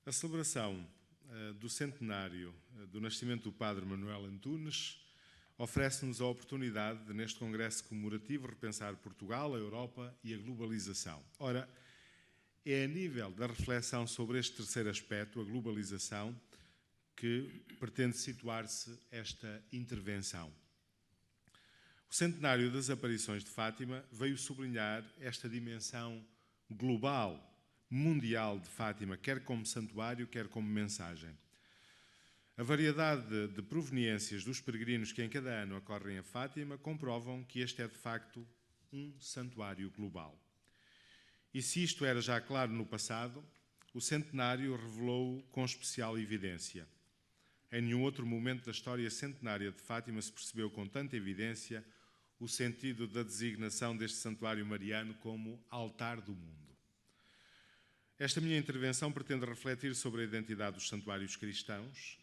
A celebração do centenário do nascimento do Padre Manuel Antunes oferece-nos a oportunidade de, neste congresso comemorativo, repensar Portugal, a Europa e a globalização. Ora, é a nível da reflexão sobre este terceiro aspecto, a globalização, que pretende situar-se esta intervenção. O centenário das aparições de Fátima veio sublinhar esta dimensão global, mundial de Fátima, quer como santuário, quer como mensagem. A variedade de proveniências dos peregrinos que em cada ano acorrem a Fátima comprovam que este é de facto um santuário global. E se isto era já claro no passado, o centenário revelou-o com especial evidência. Em nenhum outro momento da história centenária de Fátima se percebeu com tanta evidência o sentido da designação deste santuário mariano como altar do mundo. Esta minha intervenção pretende refletir sobre a identidade dos santuários cristãos.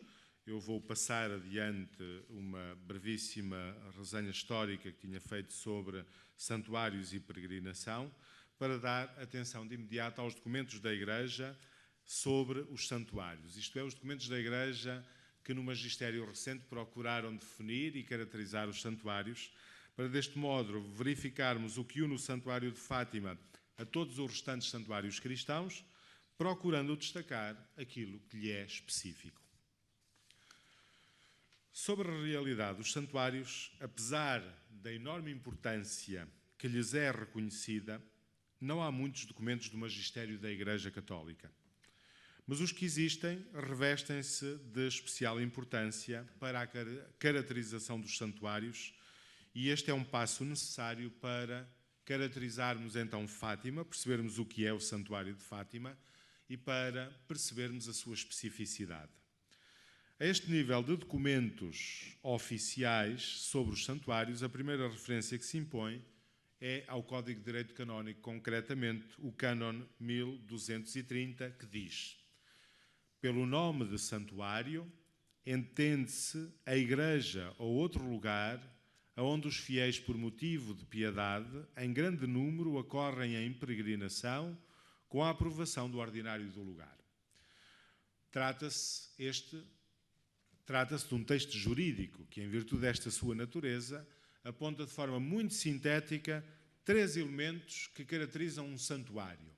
Eu vou passar adiante uma brevíssima resenha histórica que tinha feito sobre santuários e peregrinação, para dar atenção de imediato aos documentos da Igreja sobre os santuários. Isto é, os documentos da Igreja que no magistério recente procuraram definir e caracterizar os santuários, para deste modo verificarmos o que une o santuário de Fátima a todos os restantes santuários cristãos, procurando destacar aquilo que lhe é específico. Sobre a realidade dos santuários, apesar da enorme importância que lhes é reconhecida, não há muitos documentos do magistério da Igreja Católica. Mas os que existem revestem-se de especial importância para a caracterização dos santuários, e este é um passo necessário para caracterizarmos então Fátima, percebermos o que é o santuário de Fátima e para percebermos a sua especificidade. A este nível de documentos oficiais sobre os santuários, a primeira referência que se impõe é ao Código de Direito Canónico, concretamente o Cânon 1230, que diz: pelo nome de santuário entende-se a igreja ou outro lugar aonde os fiéis, por motivo de piedade, em grande número acorrem em peregrinação com a aprovação do ordinário do lugar. Trata-se de um texto jurídico que, em virtude desta sua natureza, aponta de forma muito sintética 3 elementos que caracterizam um santuário.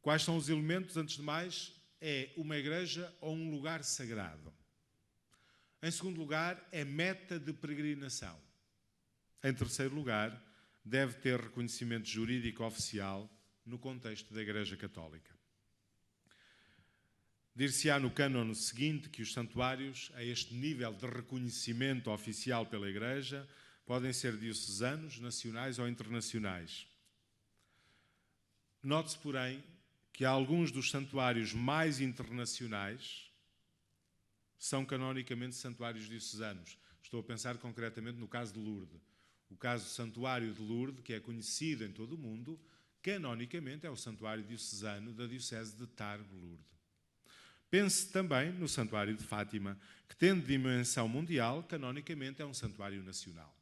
Quais são os elementos? Antes de mais, é uma igreja ou um lugar sagrado. Em segundo lugar, é meta de peregrinação. Em terceiro lugar, deve ter reconhecimento jurídico oficial no contexto da Igreja Católica. Dir-se-á no cânon seguinte que os santuários, a este nível de reconhecimento oficial pela Igreja, podem ser diocesanos, nacionais ou internacionais. Note-se, porém, que alguns dos santuários mais internacionais são canonicamente santuários diocesanos. Estou a pensar concretamente no caso de Lourdes. O caso do Santuário de Lourdes, que é conhecido em todo o mundo, canonicamente é o santuário diocesano da Diocese de Tarbes-Lourdes. Pense também no Santuário de Fátima, que, tendo dimensão mundial, canonicamente é um santuário nacional.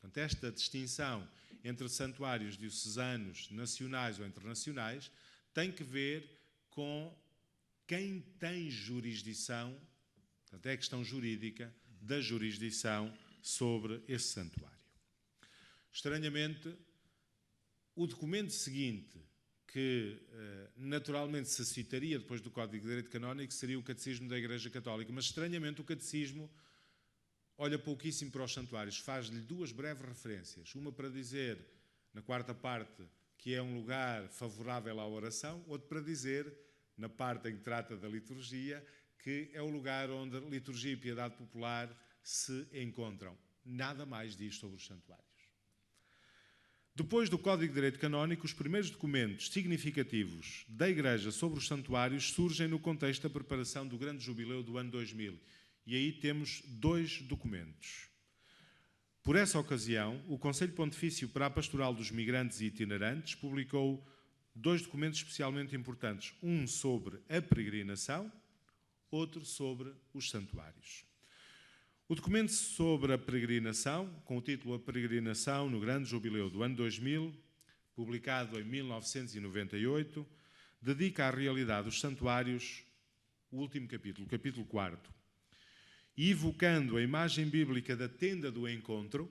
Portanto, esta distinção entre santuários diocesanos, nacionais ou internacionais, tem que ver com quem tem jurisdição, portanto, é a questão jurídica da jurisdição sobre esse santuário. Estranhamente, o documento seguinte, que naturalmente se citaria depois do Código de Direito Canónico, seria o Catecismo da Igreja Católica, mas estranhamente o Catecismo olha pouquíssimo para os santuários, faz-lhe 2 breves referências, uma para dizer, na 4ª parte, que é um lugar favorável à oração, outro para dizer, na parte em que trata da liturgia, que é o lugar onde a liturgia e piedade popular se encontram. Nada mais diz sobre os santuários. Depois do Código de Direito Canónico, os primeiros documentos significativos da Igreja sobre os santuários surgem no contexto da preparação do grande jubileu do ano 2000. E aí temos 2 documentos. Por essa ocasião, o Conselho Pontifício para a Pastoral dos Migrantes e Itinerantes publicou 2 documentos especialmente importantes. Um sobre a peregrinação, outro sobre os santuários. O documento sobre a peregrinação, com o título A Peregrinação no Grande Jubileu do ano 2000, publicado em 1998, dedica à realidade dos santuários o último capítulo, o capítulo 4, e evocando a imagem bíblica da tenda do encontro,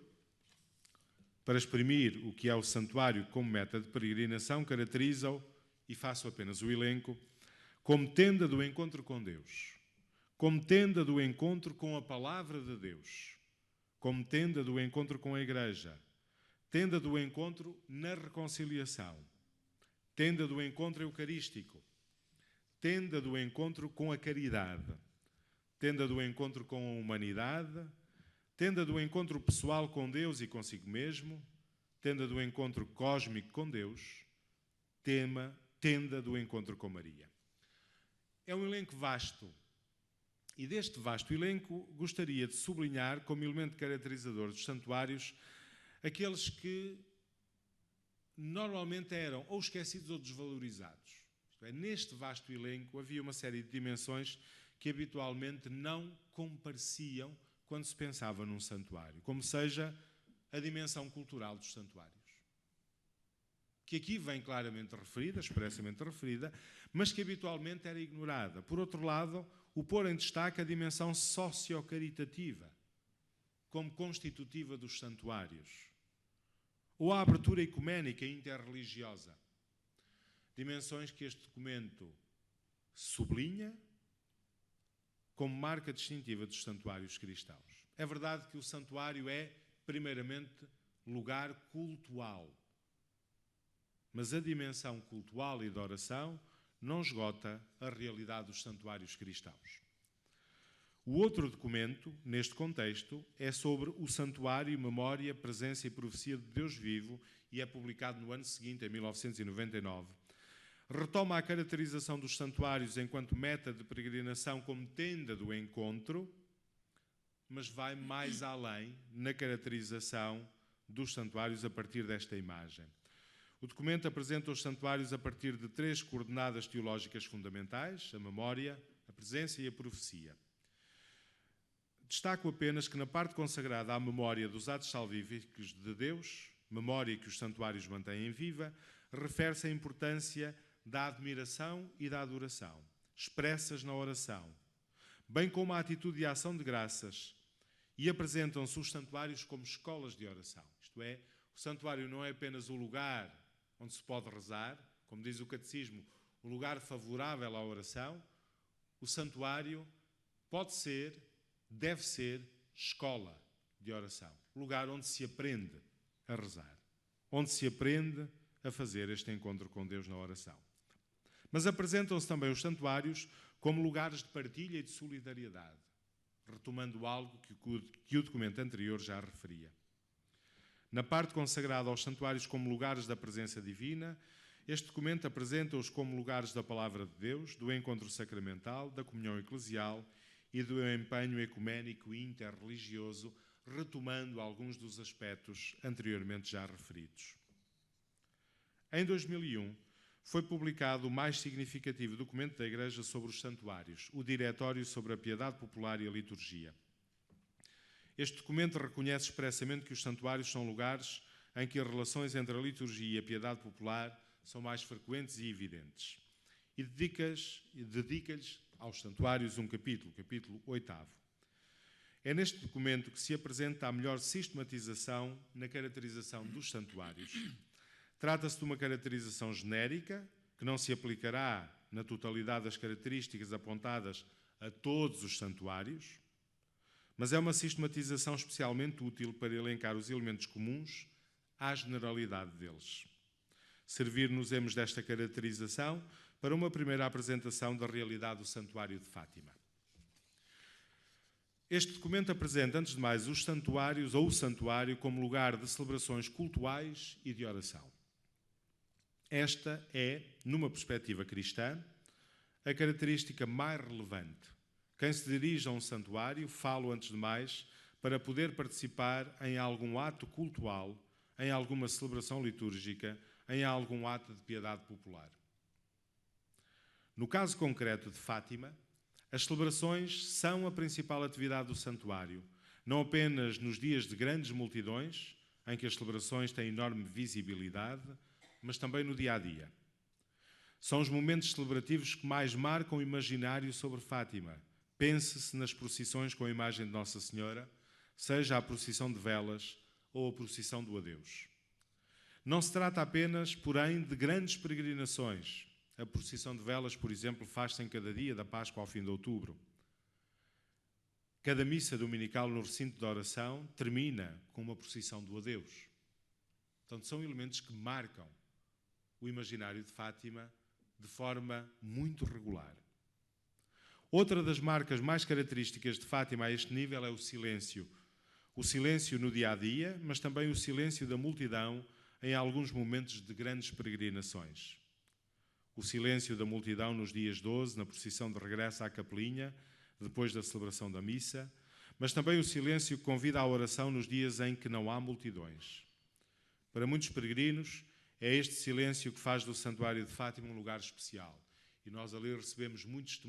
para exprimir o que é o santuário como meta de peregrinação, caracteriza-o, e faço apenas o elenco, como tenda do encontro com Deus, como tenda do encontro com a palavra de Deus, como tenda do encontro com a Igreja, tenda do encontro na reconciliação, tenda do encontro eucarístico, tenda do encontro com a caridade, tenda do encontro com a humanidade, tenda do encontro pessoal com Deus e consigo mesmo, tenda do encontro cósmico com Deus, tenda do encontro com Maria. É um elenco vasto, e deste vasto elenco gostaria de sublinhar como elemento caracterizador dos santuários aqueles que normalmente eram ou esquecidos ou desvalorizados. Isto é, neste vasto elenco havia uma série de dimensões que habitualmente não compareciam quando se pensava num santuário, como seja a dimensão cultural dos santuários, que aqui vem claramente referida, expressamente referida, mas que habitualmente era ignorada. Por outro lado, o pôr em destaque a dimensão sociocaritativa, como constitutiva dos santuários, ou a abertura ecuménica e interreligiosa, dimensões que este documento sublinha como marca distintiva dos santuários cristãos. É verdade que o santuário é, primeiramente, lugar cultual, mas a dimensão cultual e de oração não esgota a realidade dos santuários cristãos. O outro documento, neste contexto, é sobre o santuário, memória, presença e profecia de Deus vivo e é publicado no ano seguinte, em 1999. Retoma a caracterização dos santuários enquanto meta de peregrinação como tenda do encontro, mas vai mais além na caracterização dos santuários a partir desta imagem. O documento apresenta os santuários a partir de 3 coordenadas teológicas fundamentais: a memória, a presença e a profecia. Destaco apenas que na parte consagrada à memória dos atos salvíficos de Deus, memória que os santuários mantêm viva, refere-se à importância da admiração e da adoração, expressas na oração, bem como a atitude de ação de graças, e apresentam-se os santuários como escolas de oração. Isto é, o santuário não é apenas o lugar onde se pode rezar, como diz o Catecismo, o lugar favorável à oração. O santuário pode ser, deve ser, escola de oração, lugar onde se aprende a rezar, onde se aprende a fazer este encontro com Deus na oração. Mas apresentam-se também os santuários como lugares de partilha e de solidariedade, retomando algo que o documento anterior já referia. Na parte consagrada aos santuários como lugares da presença divina, este documento apresenta-os como lugares da palavra de Deus, do encontro sacramental, da comunhão eclesial e do empenho ecuménico e interreligioso, retomando alguns dos aspectos anteriormente já referidos. Em 2001, foi publicado o mais significativo documento da Igreja sobre os santuários, o Diretório sobre a Piedade Popular e a Liturgia. Este documento reconhece expressamente que os santuários são lugares em que as relações entre a liturgia e a piedade popular são mais frequentes e evidentes. E dedica-lhes aos santuários um capítulo, capítulo 8º. É neste documento que se apresenta a melhor sistematização na caracterização dos santuários. Trata-se de uma caracterização genérica, que não se aplicará na totalidade das características apontadas a todos os santuários, mas é uma sistematização especialmente útil para elencar os elementos comuns à generalidade deles. Servir-nos-emos desta caracterização para uma primeira apresentação da realidade do Santuário de Fátima. Este documento apresenta, antes de mais, os santuários ou o santuário como lugar de celebrações cultuais e de oração. Esta é, numa perspectiva cristã, a característica mais relevante. Quem se dirige a um santuário, fala antes de mais, para poder participar em algum ato cultual, em alguma celebração litúrgica, em algum ato de piedade popular. No caso concreto de Fátima, as celebrações são a principal atividade do santuário, não apenas nos dias de grandes multidões, em que as celebrações têm enorme visibilidade, mas também no dia-a-dia. São os momentos celebrativos que mais marcam o imaginário sobre Fátima. Pense-se nas procissões com a imagem de Nossa Senhora, seja a procissão de velas ou a procissão do adeus. Não se trata apenas, porém, de grandes peregrinações. A procissão de velas, por exemplo, faz-se em cada dia da Páscoa ao fim de outubro. Cada missa dominical no recinto da oração termina com uma procissão do adeus. Portanto, são elementos que marcam o imaginário de Fátima de forma muito regular. Outra das marcas mais características de Fátima a este nível é o silêncio. O silêncio no dia-a-dia, mas também o silêncio da multidão em alguns momentos de grandes peregrinações. O silêncio da multidão nos dias 12, na procissão de regresso à capelinha, depois da celebração da missa, mas também o silêncio que convida à oração nos dias em que não há multidões. Para muitos peregrinos, é este silêncio que faz do Santuário de Fátima um lugar especial. E nós ali recebemos muitos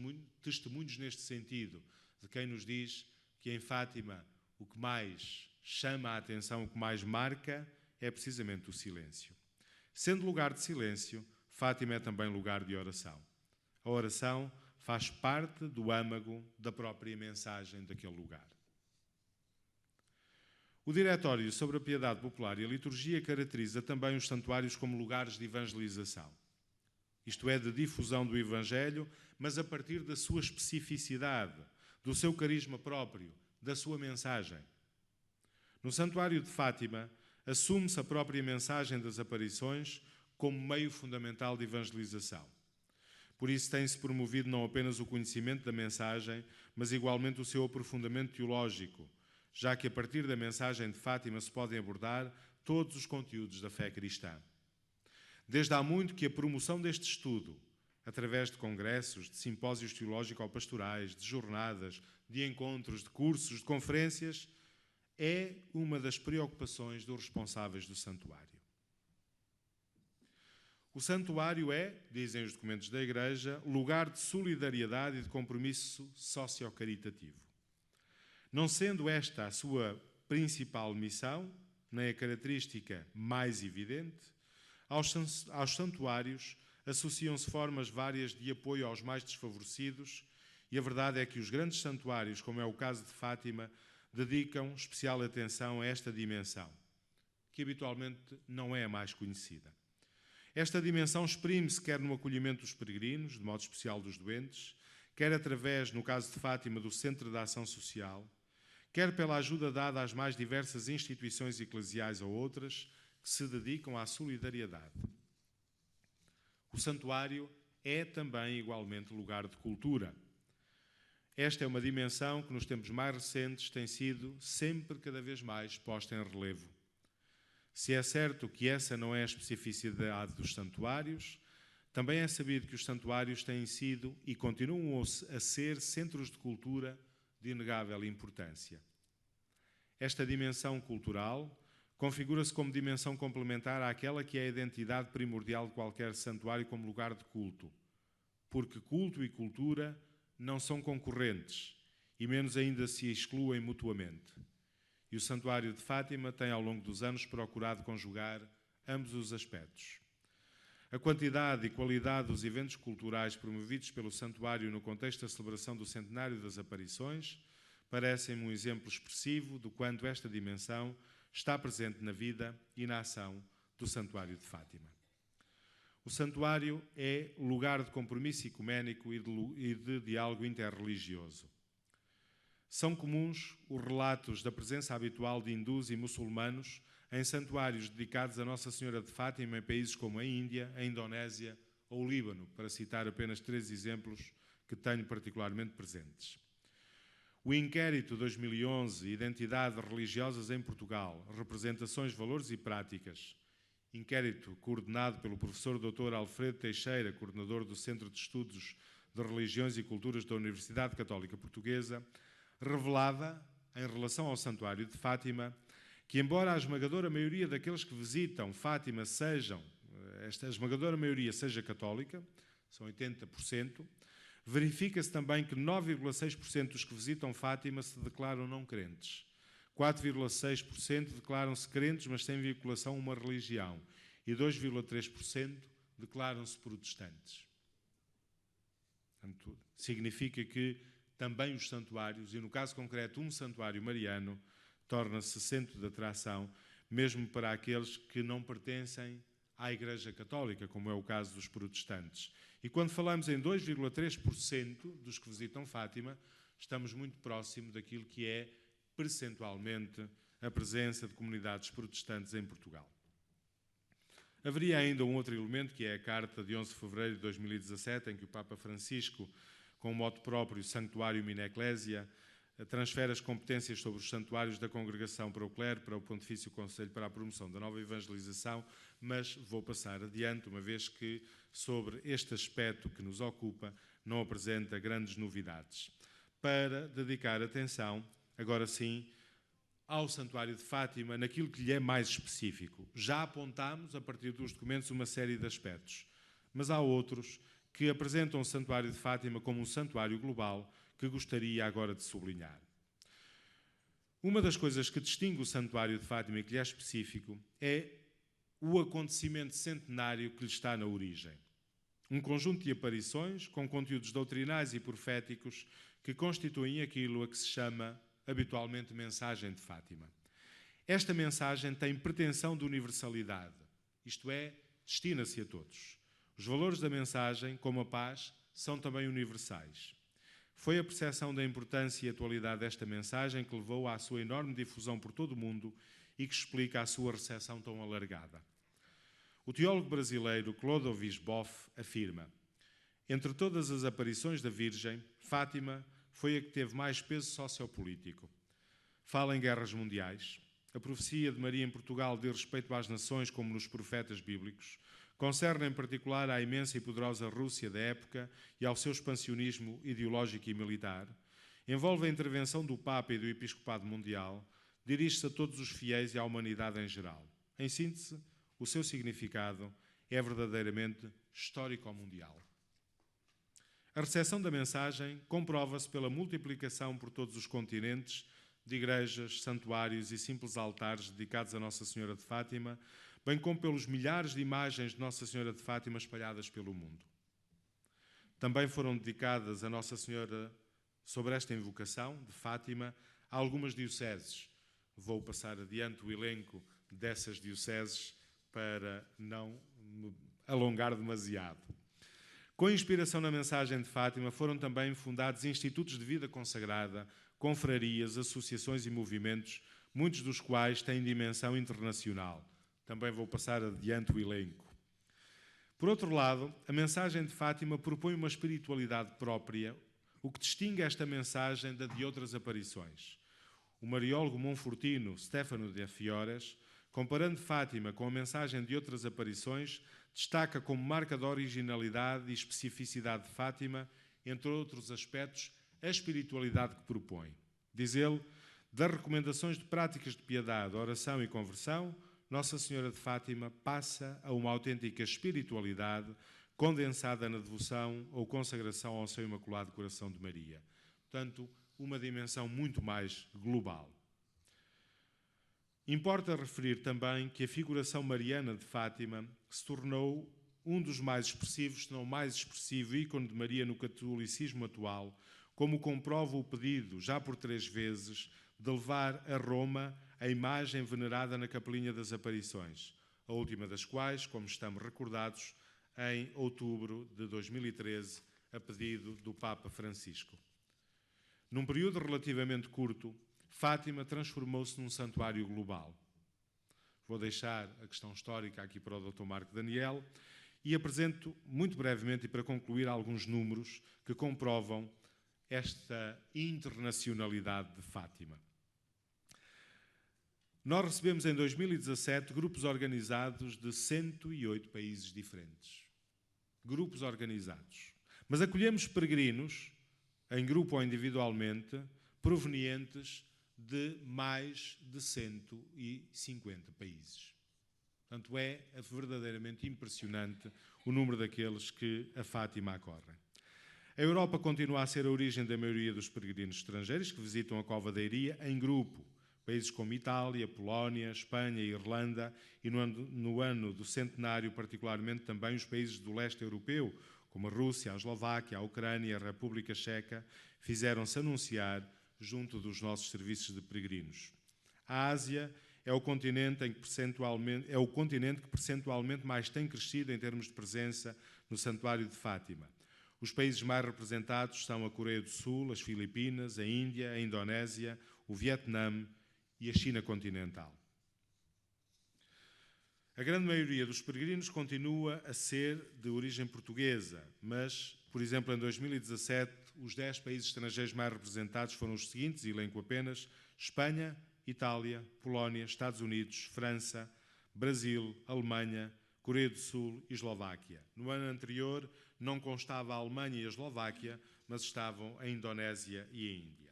testemunhos neste sentido, de quem nos diz que em Fátima o que mais chama a atenção, o que mais marca, é precisamente o silêncio. Sendo lugar de silêncio, Fátima é também lugar de oração. A oração faz parte do âmago da própria mensagem daquele lugar. O Diretório sobre a Piedade Popular e a Liturgia caracteriza também os santuários como lugares de evangelização. Isto é, de difusão do Evangelho, mas a partir da sua especificidade, do seu carisma próprio, da sua mensagem. No Santuário de Fátima, assume-se a própria mensagem das aparições como meio fundamental de evangelização. Por isso tem-se promovido não apenas o conhecimento da mensagem, mas igualmente o seu aprofundamento teológico, já que a partir da mensagem de Fátima se podem abordar todos os conteúdos da fé cristã. Desde há muito que a promoção deste estudo, através de congressos, de simpósios teológico-pastorais, de jornadas, de encontros, de cursos, de conferências, é uma das preocupações dos responsáveis do santuário. O santuário é, dizem os documentos da Igreja, lugar de solidariedade e de compromisso socio-caritativo. Não sendo esta a sua principal missão, nem a característica mais evidente, aos santuários associam-se formas várias de apoio aos mais desfavorecidos e a verdade é que os grandes santuários, como é o caso de Fátima, dedicam especial atenção a esta dimensão, que habitualmente não é a mais conhecida. Esta dimensão exprime-se quer no acolhimento dos peregrinos, de modo especial dos doentes, quer através, no caso de Fátima, do Centro de Ação Social, quer pela ajuda dada às mais diversas instituições eclesiais ou outras que se dedicam à solidariedade. O santuário é também igualmente lugar de cultura. Esta é uma dimensão que nos tempos mais recentes tem sido sempre cada vez mais posta em relevo. Se é certo que essa não é a especificidade dos santuários, também é sabido que os santuários têm sido e continuam a ser centros de cultura de inegável importância. Esta dimensão cultural configura-se como dimensão complementar àquela que é a identidade primordial de qualquer santuário como lugar de culto, porque culto e cultura não são concorrentes e menos ainda se excluem mutuamente. E o Santuário de Fátima tem ao longo dos anos procurado conjugar ambos os aspectos. A quantidade e qualidade dos eventos culturais promovidos pelo Santuário no contexto da celebração do Centenário das Aparições parecem-me um exemplo expressivo do quanto esta dimensão está presente na vida e na ação do Santuário de Fátima. O Santuário é lugar de compromisso ecuménico e de diálogo interreligioso. São comuns os relatos da presença habitual de hindus e muçulmanos em santuários dedicados a Nossa Senhora de Fátima em países como a Índia, a Indonésia ou o Líbano, para citar apenas 3 exemplos que tenho particularmente presentes. O Inquérito 2011, Identidades Religiosas em Portugal, Representações, Valores e Práticas, inquérito coordenado pelo professor Dr. Alfredo Teixeira, coordenador do Centro de Estudos de Religiões e Culturas da Universidade Católica Portuguesa, revelava, em relação ao Santuário de Fátima, que embora a esmagadora maioria daqueles que visitam Fátima esta esmagadora maioria seja católica, são 80%, verifica-se também que 9,6% dos que visitam Fátima se declaram não crentes. 4,6% declaram-se crentes, mas sem vinculação a uma religião. E 2,3% declaram-se protestantes. Portanto, significa que também os santuários, e no caso concreto um santuário mariano, torna-se centro de atração, mesmo para aqueles que não pertencem à Igreja Católica, como é o caso dos protestantes. E quando falamos em 2,3% dos que visitam Fátima, estamos muito próximo daquilo que é, percentualmente, a presença de comunidades protestantes em Portugal. Haveria ainda um outro elemento, que é a carta de 11 de fevereiro de 2017, em que o Papa Francisco, com o mote próprio Sanctuarium in Ecclesia, transfere as competências sobre os santuários da Congregação para o Clero, para o Pontifício Conselho para a Promoção da Nova Evangelização, mas vou passar adiante, uma vez que sobre este aspecto que nos ocupa não apresenta grandes novidades. Para dedicar atenção, agora sim, ao Santuário de Fátima, naquilo que lhe é mais específico. Já apontámos, a partir dos documentos, uma série de aspectos, mas há outros que apresentam o Santuário de Fátima como um santuário global que gostaria agora de sublinhar. Uma das coisas que distingue o Santuário de Fátima e que lhe é específico é o acontecimento centenário que lhe está na origem. Um conjunto de aparições com conteúdos doutrinais e proféticos que constituem aquilo a que se chama habitualmente mensagem de Fátima. Esta mensagem tem pretensão de universalidade, isto é, destina-se a todos. Os valores da mensagem, como a paz, são também universais. Foi a percepção da importância e atualidade desta mensagem que levou à sua enorme difusão por todo o mundo e que explica a sua recepção tão alargada. O teólogo brasileiro Clodovis Boff afirma: entre todas as aparições da Virgem, Fátima foi a que teve mais peso sociopolítico. Fala em guerras mundiais. A profecia de Maria em Portugal diz respeito às nações como nos profetas bíblicos. Concerne em particular à imensa e poderosa Rússia da época e ao seu expansionismo ideológico e militar. Envolve a intervenção do Papa e do Episcopado Mundial. Dirige-se a todos os fiéis e à humanidade em geral. Em síntese, o seu significado é verdadeiramente histórico-mundial. A recepção da mensagem comprova-se pela multiplicação por todos os continentes de igrejas, santuários e simples altares dedicados a Nossa Senhora de Fátima, bem como pelos milhares de imagens de Nossa Senhora de Fátima espalhadas pelo mundo. Também foram dedicadas a Nossa Senhora, sobre esta invocação de Fátima, a algumas dioceses. Vou passar adiante o elenco dessas dioceses para não me alongar demasiado. Com a inspiração na mensagem de Fátima, foram também fundados institutos de vida consagrada, confrarias, associações e movimentos, muitos dos quais têm dimensão internacional. Também vou passar adiante o elenco. Por outro lado, a mensagem de Fátima propõe uma espiritualidade própria, o que distingue esta mensagem da de outras aparições. O mariólogo monfortino Stefano de Fiores, comparando Fátima com a mensagem de outras aparições, destaca como marca de originalidade e especificidade de Fátima, entre outros aspectos, a espiritualidade que propõe. Diz ele, das recomendações de práticas de piedade, oração e conversão, Nossa Senhora de Fátima passa a uma autêntica espiritualidade condensada na devoção ou consagração ao seu Imaculado Coração de Maria. Portanto, uma dimensão muito mais global. Importa referir também que a figuração mariana de Fátima se tornou um dos mais expressivos, se não mais expressivo, ícone de Maria no catolicismo atual, como comprova o pedido, já por 3 vezes, de levar a Roma a imagem venerada na Capelinha das Aparições, a última das quais, como estamos recordados, em outubro de 2013, a pedido do Papa Francisco. Num período relativamente curto, Fátima transformou-se num santuário global. Vou deixar a questão histórica aqui para o Dr. Marco Daniel e apresento muito brevemente e para concluir alguns números que comprovam esta internacionalidade de Fátima. Nós recebemos em 2017 grupos organizados de 108 países diferentes. Grupos organizados. Mas acolhemos peregrinos, em grupo ou individualmente, provenientes de mais de 150 países. Portanto, é verdadeiramente impressionante o número daqueles que a Fátima acorrem. A Europa continua a ser a origem da maioria dos peregrinos estrangeiros que visitam a Cova da Iria em grupo, países como Itália, Polónia, Espanha e Irlanda, e no ano do centenário, particularmente também os países do leste europeu, como a Rússia, a Eslováquia, a Ucrânia e a República Checa, fizeram-se anunciar junto dos nossos serviços de peregrinos. A Ásia é o continente que percentualmente mais tem crescido em termos de presença no Santuário de Fátima. Os países mais representados são a Coreia do Sul, as Filipinas, a Índia, a Indonésia, o Vietnã e a China continental. A grande maioria dos peregrinos continua a ser de origem portuguesa, mas, por exemplo, em 2017, os 10 países estrangeiros mais representados foram os seguintes, e elenco apenas: Espanha, Itália, Polónia, Estados Unidos, França, Brasil, Alemanha, Coreia do Sul e Eslováquia. No ano anterior não constava a Alemanha e a Eslováquia, mas estavam a Indonésia e a Índia.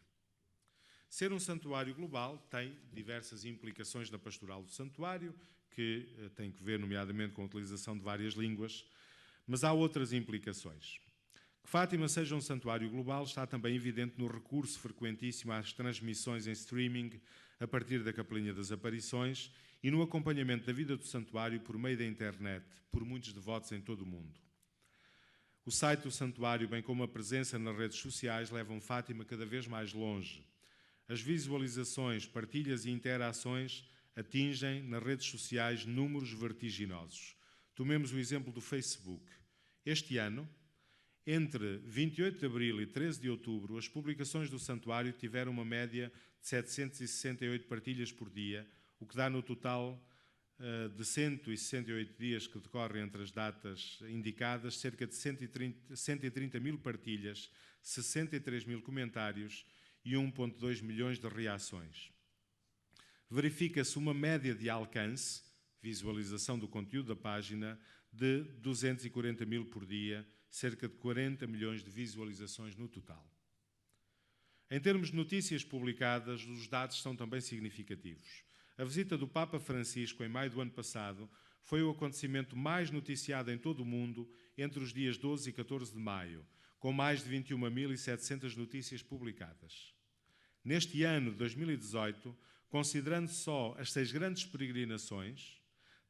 Ser um santuário global tem diversas implicações na pastoral do santuário, que tem que ver nomeadamente com a utilização de várias línguas, mas há outras implicações. Que Fátima seja um santuário global está também evidente no recurso frequentíssimo às transmissões em streaming a partir da Capelinha das Aparições e no acompanhamento da vida do santuário por meio da internet, por muitos devotos em todo o mundo. O site do santuário, bem como a presença nas redes sociais, levam Fátima cada vez mais longe. As visualizações, partilhas e interações atingem nas redes sociais números vertiginosos. Tomemos o exemplo do Facebook. Este ano, entre 28 de abril e 13 de outubro, as publicações do santuário tiveram uma média de 768 partilhas por dia, o que dá no total de 168 dias que decorrem entre as datas indicadas, cerca de 130 mil partilhas, 63 mil comentários e 1,2 milhões de reações. Verifica-se uma média de alcance, visualização do conteúdo da página, de 240 mil por dia, cerca de 40 milhões de visualizações no total. Em termos de notícias publicadas, os dados são também significativos. A visita do Papa Francisco em maio do ano passado foi o acontecimento mais noticiado em todo o mundo entre os dias 12 e 14 de maio, com mais de 21.700 notícias publicadas. Neste ano de 2018, considerando só as 6 grandes peregrinações,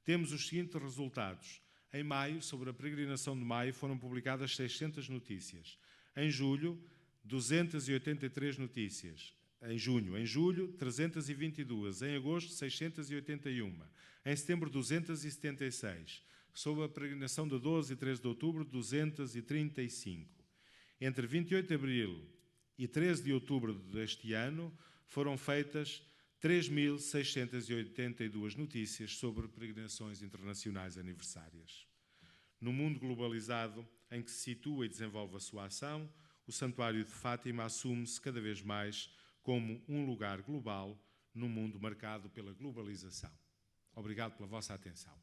temos os seguintes resultados. Em maio, sobre a peregrinação de maio, foram publicadas 600 notícias. Em julho, 283 notícias. Em julho, 322. Em agosto, 681. Em setembro, 276. Sobre a peregrinação de 12 e 13 de outubro, 235. Entre 28 de abril e 13 de outubro deste ano, foram feitas 3.682 notícias sobre peregrinações internacionais aniversárias. No mundo globalizado em que se situa e desenvolve a sua ação, o Santuário de Fátima assume-se cada vez mais como um lugar global num mundo marcado pela globalização. Obrigado pela vossa atenção.